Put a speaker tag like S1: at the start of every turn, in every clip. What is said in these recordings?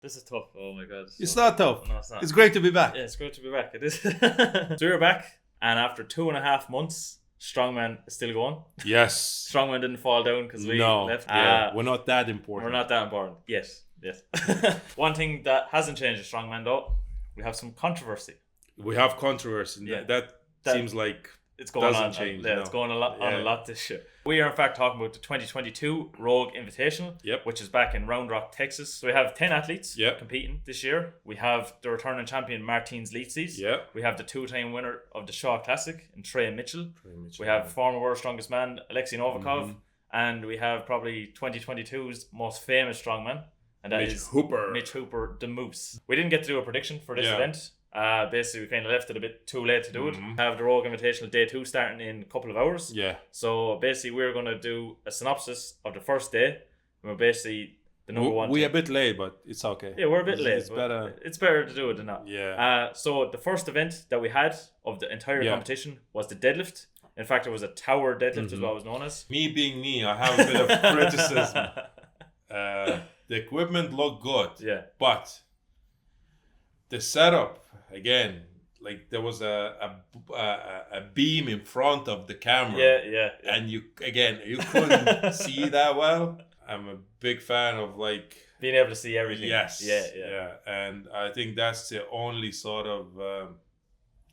S1: This is tough. Oh my god.
S2: It's not tough.
S1: No, it's not.
S2: It's great to be back.
S1: Yeah, it's great to be back. It is. So we're back, and after 2.5 months, Strongman is still going.
S2: Yes.
S1: Strongman didn't fall down because we left.
S2: Yeah, we're not that important.
S1: We're not that important. Yes. One thing that hasn't changed with Strongman though, we have some controversy.
S2: We have controversy. Yeah. That seems like
S1: it's going
S2: doesn't
S1: on.
S2: Change.
S1: It's going on a lot this year. We are in fact talking about the 2022 Rogue Invitational, which is back in Round Rock, Texas. So we have 10 athletes competing this year. We have the returning champion Martins LICIS. We have the 2-time winner of the Shaw Classic in Trey Mitchell. We have former world's strongest man Alexei Novikov, and we have probably 2022's most famous strongman, and that is Mitch Hooper, the Moose. We didn't get to do a prediction for this event. Basically, we kind of left it a bit too late to do it. We have the Rogue Invitational Day 2 starting in a couple of hours. So basically, we're going to do a synopsis of the first day. We're basically the number one.
S2: We're a bit late, but it's okay.
S1: Yeah, we're a bit late. It's better to do it than not. So the first event that we had of the entire competition was the deadlift. In fact, it was a tower deadlift, is what it was known as.
S2: Me being me, I have a bit of criticism. The equipment looked good, but the setup, again, like there was a beam in front of the camera, and you couldn't see that well. I'm a big fan of like
S1: being able to see everything.
S2: Yes, and I think that's the only sort of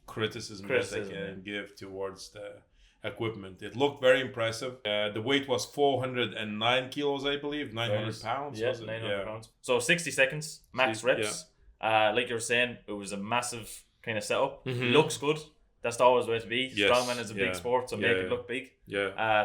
S2: criticism that I can give towards the equipment. It looked very impressive. The weight was 409 kilos, I believe, 900 pounds.
S1: Yeah, 900 pounds. So 60 seconds max reps. Like you were saying, it was a massive kind of setup. Looks good. That's always the way to be. Strongman is a big sport, so make it look big.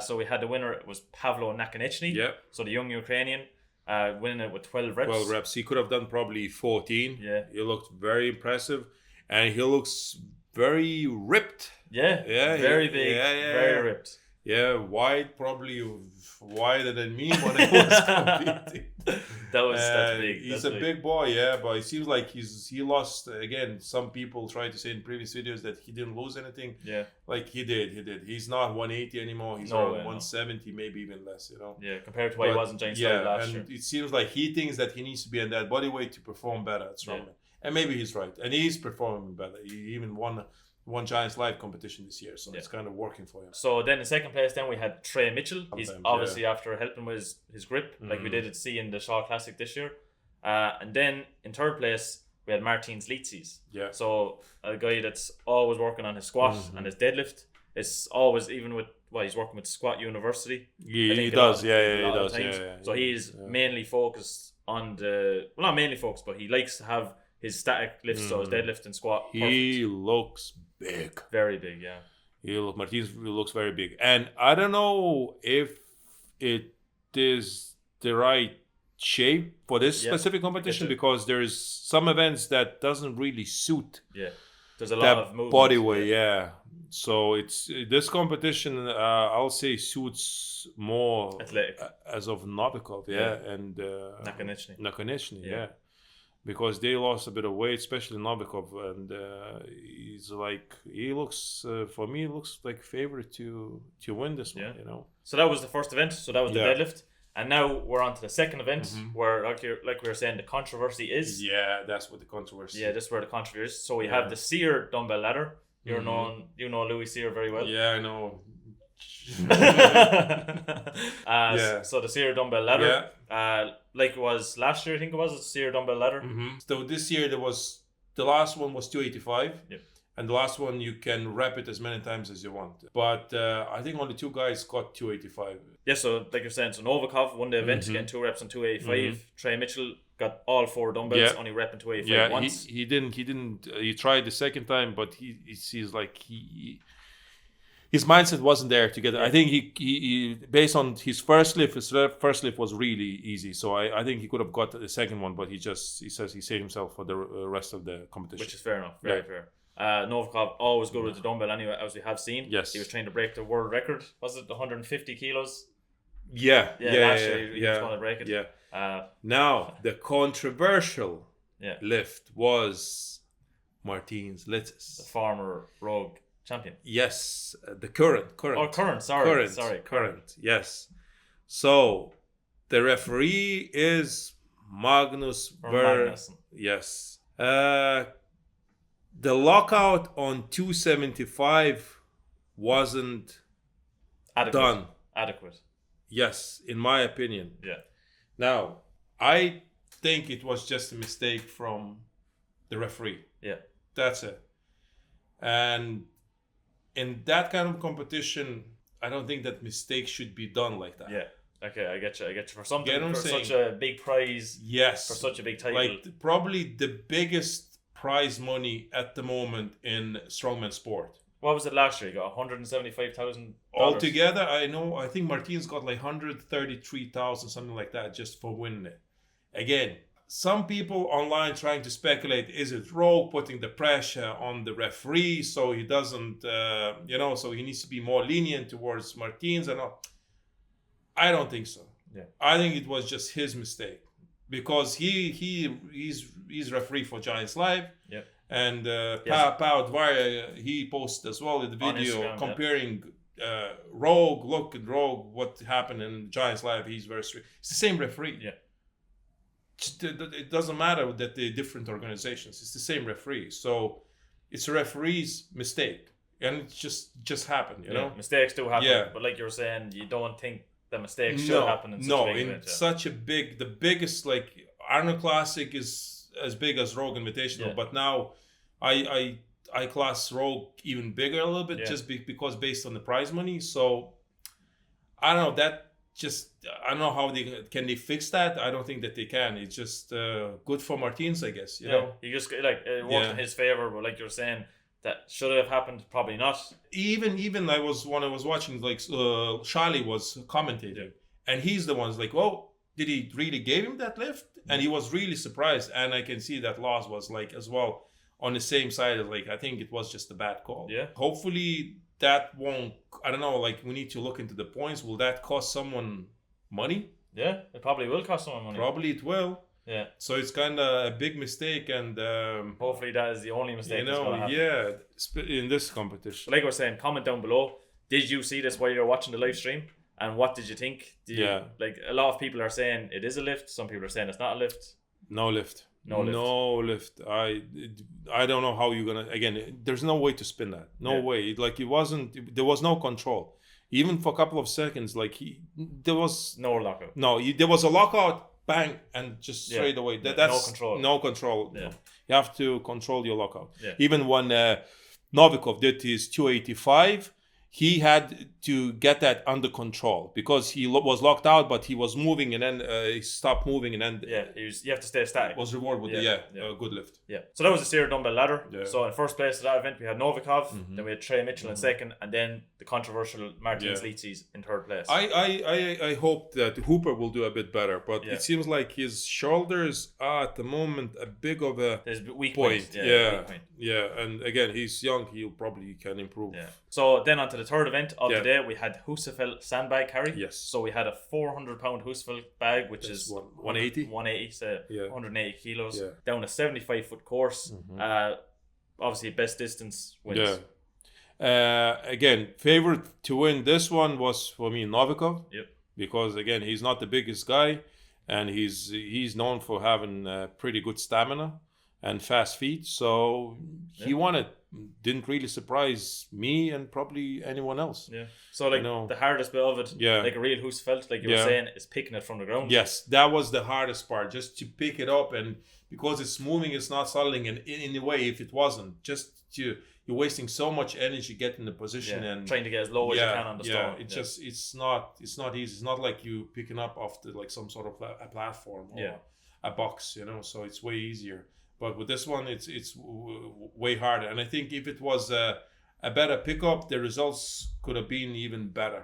S1: So we had the winner. It was Pavlo Nakanichny. So the young Ukrainian winning it with 12 reps.
S2: 12 reps. He could have done probably 14. He looked very impressive, and he looks very ripped.
S1: Very big. Very ripped.
S2: Wide, probably wider than me when I was competing.
S1: That's big.
S2: He's a big boy, but it seems like he lost again. Some people tried to say in previous videos that he didn't lose anything. Like he did. He's not 180 anymore. He's around 170, maybe even less.
S1: Compared to what he was in Giant Slide last year.
S2: It seems like he thinks that he needs to be in that body weight to perform better at strongman, and maybe he's right, and he's performing better. He even won Giants Live competition this year, so it's kind of working for him.
S1: So then in second place, then we had Trey Mitchell. He's obviously after helping with his grip, like we did at see in the Shaw Classic this year. And then in third place, we had Martins LICIS. So a guy that's always working on his squat and his deadlift. It's always, even with he's working with Squat University.
S2: He does. He does.
S1: So he's mainly focused on not mainly focused, but he likes to have his static lifts, so his deadlift and squat.
S2: He looks big.
S1: Very big,
S2: Martins looks very big. And I don't know if it is the right shape for this specific competition, because there's some events that doesn't really suit
S1: there's a lot of movement,
S2: body weight, So it's this competition, I'll say, suits more
S1: athletic
S2: as of Novikov, and Nakanichny, because they lost a bit of weight, especially Novikov, and he looks for me like favorite to win this one.
S1: So that was the first event. So that was the deadlift, and now we're on to the second event, where like we were saying, the controversy is.
S2: That's what the controversy.
S1: That's where the controversy is. So we have the Sear dumbbell ladder. You know Louis Sear very well.
S2: I know.
S1: So the Sear dumbbell ladder, like it was last year, I think it was a Sear dumbbell ladder.
S2: So this year the last one was 285, and the last one you can rep it as many times as you want. But I think only 2 guys got 285.
S1: So like you're saying, so Novikov won the event, getting 2 reps on 285. Trey Mitchell got all 4 dumbbells, only repping 285 once.
S2: He didn't. He tried the second time, but he sees like his mindset wasn't there to get it. I think he based on his first lift was really easy. So I think he could have got the second one, but he says he saved himself for the rest of the competition.
S1: Which is fair enough. Very fair. Novikov always good with the dumbbell anyway, as we have seen. He was trying to break the world record. Was it 150 kilos? Last year he was going to break it.
S2: Now the controversial lift was Martins LICIS,
S1: the former Rogue champion.
S2: Yes, the current.
S1: Current.
S2: Yes. So the referee is Magnus
S1: Magnussen.
S2: Yes. The lockout on 275 wasn't done.
S1: Adequate.
S2: Yes, in my opinion.
S1: Yeah.
S2: Now, I think it was just a mistake from the referee.
S1: Yeah.
S2: That's it. And in that kind of competition, I don't think that mistakes should be done like that.
S1: Yeah. Okay, I get you. For something, for
S2: saying?
S1: Such a big prize.
S2: Yes.
S1: For such a big title.
S2: Like probably the biggest prize money at the moment in strongman sport.
S1: What was it last year? You got $175,000
S2: altogether. I think Martin's got like 133,000, something like that, just for winning it. Again, some people online trying to speculate: is it Rogue putting the pressure on the referee so he doesn't, so he needs to be more lenient towards Martin's and all? I don't think so.
S1: Yeah,
S2: I think it was just his mistake because he's referee for Giants Live.
S1: Yeah.
S2: And Pau Dwyer, he posted as well in the video comparing Rogue. Look at Rogue, what happened in Giants Live. He's very strict. It's the same referee.
S1: Yeah.
S2: It doesn't matter that they're different organizations. It's the same referee. So it's a referee's mistake. And it just happened, you know?
S1: Mistakes do happen. But like you were saying, you don't think the mistakes should happen in such a big event.
S2: Such a big, the biggest, like Arnold Classic is as big as Rogue Invitational, but now I class Rogue even bigger a little bit just because based on the prize money. So I don't know, I don't know how they fix that. I don't think that they can. It's just good for Martins, I guess. You know,
S1: you just like it worked in his favor, but like you're saying, that should it have happened? Probably not. Even
S2: when I was watching, like Charlie was commentating, and he's the one's like, "Oh, did he really give him that lift?" And he was really surprised, and I can see that Lalas was like as well on the same side of like, I think it was just a bad call.
S1: Yeah.
S2: Hopefully that won't. I don't know. Like we need to look into the points. Will that cost someone money?
S1: Yeah, it probably will cost someone money.
S2: Probably it will.
S1: Yeah.
S2: So it's kind of a big mistake, and
S1: hopefully that is the only mistake.
S2: In this competition.
S1: Like I was saying, comment down below. Did you see this while you were watching the live stream? And what did you think? Like a lot of people are saying it is a lift. Some people are saying it's not a lift.
S2: No lift. No lift. I don't know how you're gonna. Again, there's no way to spin that. No way. Like it wasn't. There was no control. Even for a couple of seconds, like there was
S1: no lockout.
S2: No, there was a lockout. Bang, and just straight away. That's
S1: no control.
S2: No control.
S1: Yeah.
S2: You have to control your lockout.
S1: Yeah.
S2: Even when Novikov did his 285, he had to get that under control because he was locked out, but he was moving and then he stopped moving and then
S1: you have to stay static.
S2: Was rewarded with a good lift.
S1: Yeah. So that was the Sear Dumbbell ladder. Yeah. So in first place of that event we had Novikov, then we had Trey Mitchell in second, and then the controversial Martins LICIS in third place.
S2: I hope that Hooper will do a bit better, but it seems like his shoulders are at the moment a big of a
S1: weak
S2: point.
S1: Weak point.
S2: Yeah, and again he's young, he probably can improve.
S1: Yeah. So then on to the third event of the day, we had Husafell sandbag carry.
S2: Yes.
S1: So we had a 400-pound Husafell bag, which is
S2: 180.
S1: 180, so 180 kilos, down a 75-foot course. Obviously, best distance wins.
S2: Yeah. Again, favorite to win this one was for me Novikov.
S1: Yep. Because
S2: again, he's not the biggest guy, and he's known for having pretty good stamina and fast feet. So he won it. Didn't really surprise me and probably anyone else.
S1: Yeah. So like the hardest bit of it, like a real Husafell, like you were saying, is picking it from the ground.
S2: Yes, that was the hardest part, just to pick it up, and because it's moving, it's not settling, and in a way, if it wasn't, you're wasting so much energy getting the position and
S1: trying to get as low as you can on the stone.
S2: It's not easy. It's not like you picking up off like some sort of a platform or a box, so it's way easier. But with this one, it's way harder. And I think if it was a better pickup, the results could have been even better,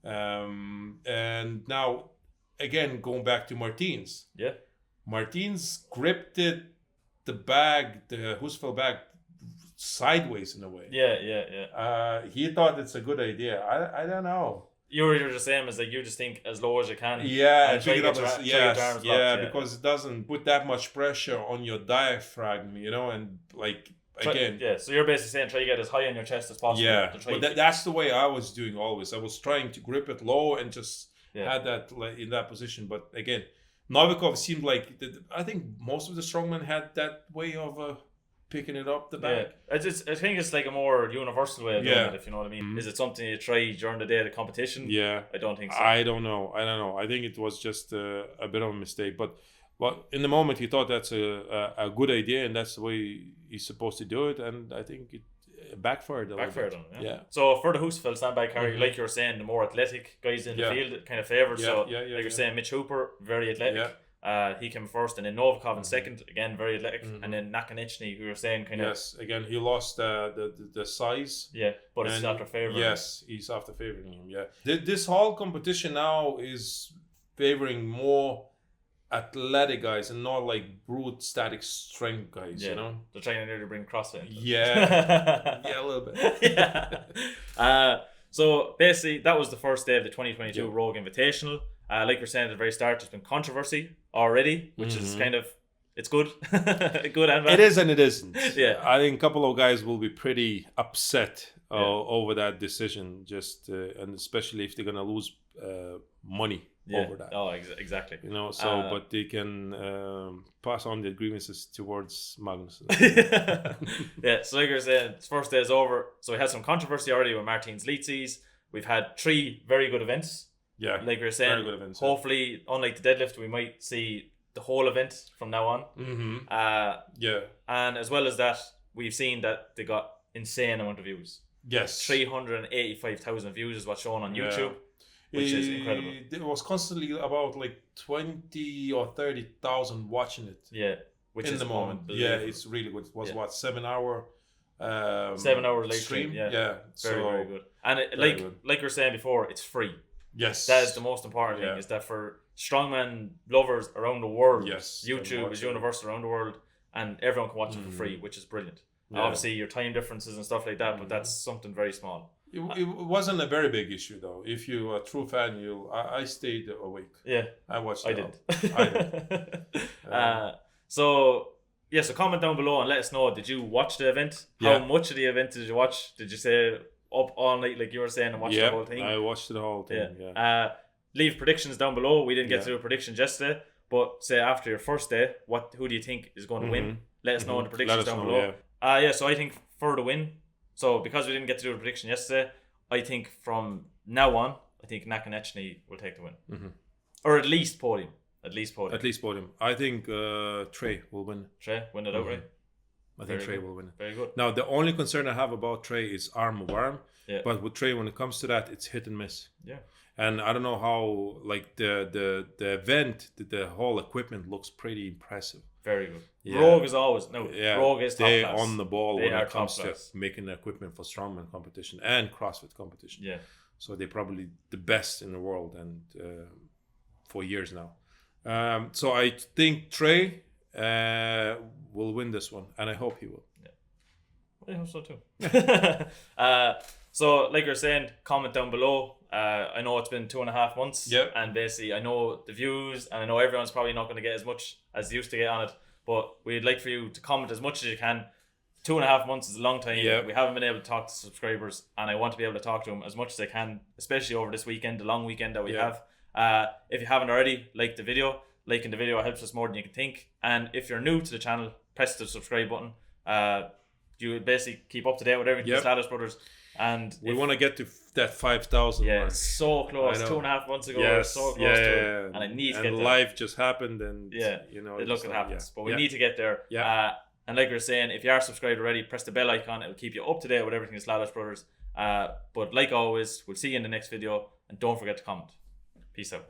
S2: And now, again, going back to Martins.
S1: Yeah.
S2: Martins gripped the Husafell bag, sideways in a way.
S1: Yeah.
S2: He thought it's a good idea. I don't know.
S1: You were just saying is like you just think as low as you can.
S2: Yeah, and pick it up because it doesn't put that much pressure on your diaphragm, and like again.
S1: So you're basically saying try to get as high on your chest as possible.
S2: Yeah, but that's the way I was doing always. I was trying to grip it low and just had that in that position. But again, Novikov seemed like I think most of the strongmen had that way of picking it up the back.
S1: I think it's like a more universal way of doing it, if you know what I mean. Mm-hmm. Is it something you try during the day of the competition?
S2: Yeah.
S1: I don't think so.
S2: I don't know. I think it was just a bit of a mistake. But in the moment, he thought that's a good idea, and that's the way he's supposed to do it. And I think it backfired on him. Yeah.
S1: So for the Husafell sandbag carry, like you were saying, the more athletic guys in the field, it kind of favoured. Like you're saying, Mitch Hooper, very athletic. Yeah. He came first, and then Novikov in second, again very athletic, and then Nakanichny, who were saying kind of.
S2: Yes, again he lost the size.
S1: Yeah, but it's after favouring.
S2: Yes, he's after favouring him. Yeah, this whole competition now is favouring more athletic guys and not like brute static strength guys. You know,
S1: they're trying to nearly bring CrossFit.
S2: Yeah, a little bit.
S1: Yeah. So basically, that was the first day of the 2022 Rogue Invitational. Like we're saying at the very start, there's been controversy already, which is kind of, it's good. Good and bad.
S2: It is and it isn't.
S1: Yeah.
S2: I think a couple of guys will be pretty upset over that decision, and especially if they're going to lose money over that.
S1: Oh, exactly.
S2: You know, so, but they can pass on their grievances towards Magnus.
S1: Yeah, so like we were saying, first day is over. So we had some controversy already with Martin's LICIS. We've had 3 very good events.
S2: Yeah,
S1: like we were saying,
S2: very good events,
S1: hopefully, unlike the deadlift, we might see the whole event from now on.
S2: Mm-hmm.
S1: And as well as that, we've seen that they got insane amount of views.
S2: Yes,
S1: 385,000 views is what's shown on YouTube, which is incredible.
S2: There was constantly about like 20 or 30,000 watching it.
S1: Yeah, which
S2: in
S1: is
S2: the moment. Yeah, it's really good. It was what 7 hour.
S1: 7 hour live stream. Yeah, very good. And like we were saying before, it's free.
S2: Yes,
S1: that is the most important thing. Is that for strongman lovers around the world?
S2: Yes,
S1: YouTube is universal around the world, and everyone can watch it for free, which is brilliant. Yeah. Obviously, your time differences and stuff like that, but that's something very small.
S2: It wasn't a very big issue though. If you're a true fan, I stayed awake.
S1: Yeah,
S2: I watched.
S1: I did. So comment down below and let us know. Did you watch the event? How much of the event did you watch? Did you say up all night like you were saying and watch the whole thing?
S2: I watched the whole thing. Yeah.
S1: Leave predictions down below. We didn't get to do predictions yesterday, but say after your first day, who do you think is going to win? Let us know in the predictions down below. So I think for the win. So because we didn't get to do a prediction yesterday, I think from now on, I think Nakanichny will take the win, or at least podium. At least podium.
S2: I think Trey will win.
S1: Trey win it outright.
S2: I think Trey will win it.
S1: Very good.
S2: Now, the only concern I have about Trey is arm of arm. Yeah. But with Trey, when it comes to that, it's hit and miss.
S1: Yeah.
S2: And I don't know how, like, the event, the whole equipment looks pretty impressive.
S1: Very good. Yeah. Rogue is always, Rogue is top
S2: class. They're
S1: class.
S2: On the ball when it comes to making the equipment for strongman competition and CrossFit competition.
S1: Yeah.
S2: So they're probably the best in the world and for years now. So I think Trey will win this one, and I hope he will.
S1: Yeah, I hope so too. So like you're saying, comment down below. I know it's been 2.5 months, and basically I know the views, and I know everyone's probably not going to get as much as they used to get on it, but we'd like for you to comment as much as you can. 2.5 months is a long time. We haven't been able to talk to subscribers, and I want to be able to talk to them as much as I can, especially over this weekend, the long weekend that we have. If you haven't already, like the video. Liking the video helps us more than you can think. And if you're new to the channel, press the subscribe button. You basically keep up to date with everything with Lalas Brothers. And
S2: we want to get to that 5,000
S1: mark. It's so close. 2.5 months ago, we're so close to it. And I need to get there.
S2: Life just happened, and
S1: it happens. But we need to get there. And like we were saying, if you are subscribed already, press the bell icon. It'll keep you up to date with everything that's Lalas Brothers. But like always, we'll see you in the next video. And don't forget to comment. Peace out.